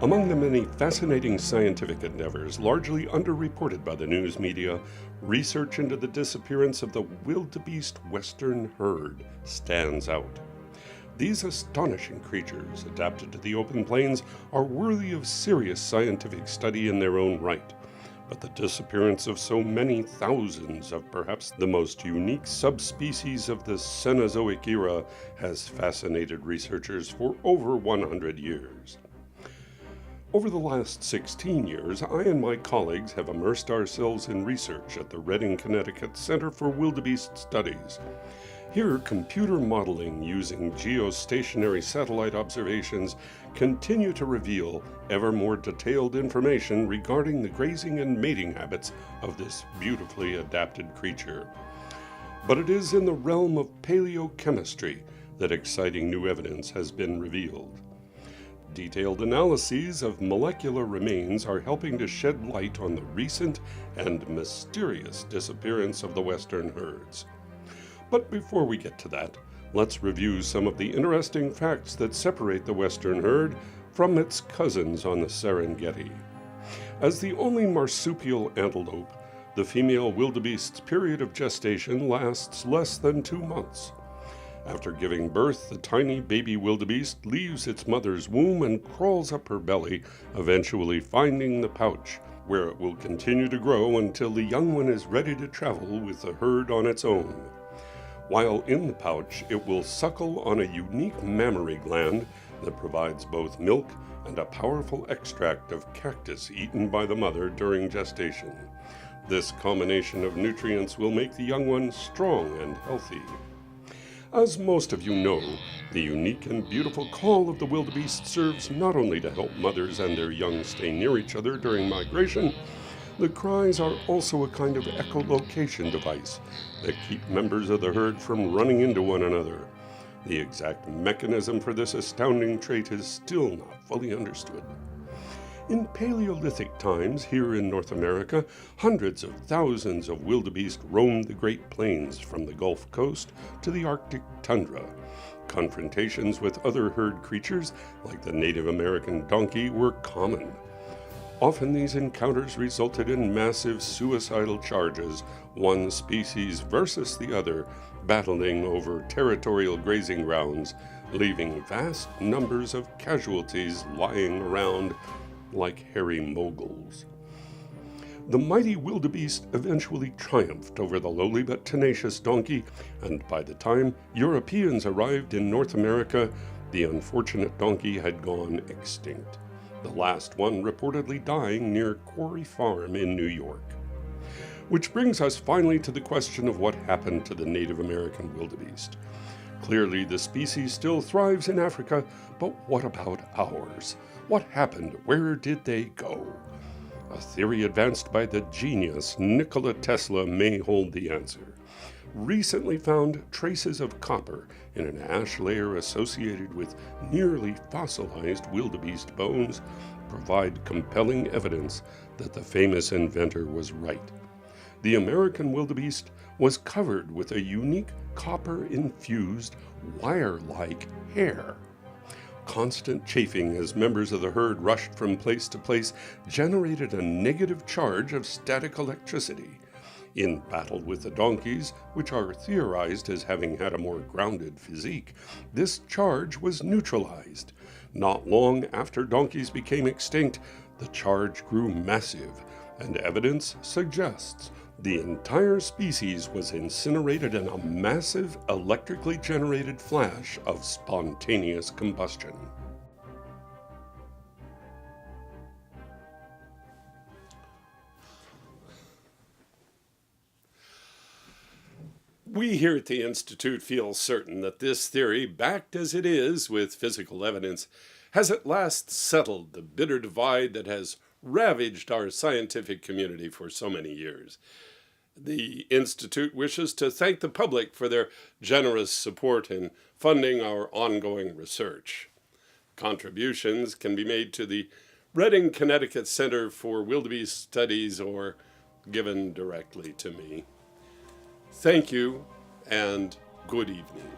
Among the many fascinating scientific endeavors largely underreported by the news media, research into the disappearance of the wildebeest western herd stands out. These astonishing creatures, adapted to the open plains, are worthy of serious scientific study in their own right. But the disappearance of so many thousands of perhaps the most unique subspecies of the Cenozoic era has fascinated researchers for over 100 years. Over the last 16 years, I and my colleagues have immersed ourselves in research at the Redding, Connecticut Center for Wildebeest Studies. Here, computer modeling using geostationary satellite observations continue to reveal ever more detailed information regarding the grazing and mating habits of this beautifully adapted creature. But it is in the realm of paleochemistry that exciting new evidence has been revealed. Detailed analyses of molecular remains are helping to shed light on the recent and mysterious disappearance of the western herds. But before we get to that, let's review some of the interesting facts that separate the western herd from its cousins on the Serengeti. As the only marsupial antelope, the female wildebeest's period of gestation lasts less than 2 months. After giving birth, the tiny baby wildebeest leaves its mother's womb and crawls up her belly, eventually finding the pouch, where it will continue to grow until the young one is ready to travel with the herd on its own. While in the pouch, it will suckle on a unique mammary gland that provides both milk and a powerful extract of cactus eaten by the mother during gestation. This combination of nutrients will make the young one strong and healthy. As most of you know, the unique and beautiful call of the wildebeest serves not only to help mothers and their young stay near each other during migration. The cries are also a kind of echolocation device that keep members of the herd from running into one another. The exact mechanism for this astounding trait is still not fully understood. In Paleolithic times here in North America, hundreds of thousands of wildebeest roamed the Great Plains from the Gulf Coast to the Arctic tundra. Confrontations with other herd creatures, like the Native American donkey, were common. Often these encounters resulted in massive suicidal charges, one species versus the other, battling over territorial grazing grounds, leaving vast numbers of casualties lying around like hairy moguls. The mighty wildebeest eventually triumphed over the lowly but tenacious donkey, and by the time Europeans arrived in North America, the unfortunate donkey had gone extinct, the last one reportedly dying near Quarry Farm in New York. Which brings us finally to the question of what happened to the Native American wildebeest. Clearly, the species still thrives in Africa, but what about ours? What happened? Where did they go? A theory advanced by the genius Nikola Tesla may hold the answer. Recently found traces of copper in an ash layer associated with nearly fossilized wildebeest bones provide compelling evidence that the famous inventor was right. The American wildebeest was covered with a unique copper-infused, wire-like hair. Constant chafing as members of the herd rushed from place to place generated a negative charge of static electricity. In battle with the donkeys, which are theorized as having had a more grounded physique, this charge was neutralized. Not long after donkeys became extinct, the charge grew massive, and evidence suggests the entire species was incinerated in a massive electrically generated flash of spontaneous combustion. We here at the Institute feel certain that this theory, backed as it is with physical evidence, has at last settled the bitter divide that has ravaged our scientific community for so many years. The Institute wishes to thank the public for their generous support in funding our ongoing research. Contributions can be made to the Redding, Connecticut Center for Wildebeest Studies or given directly to me. Thank you and good evening.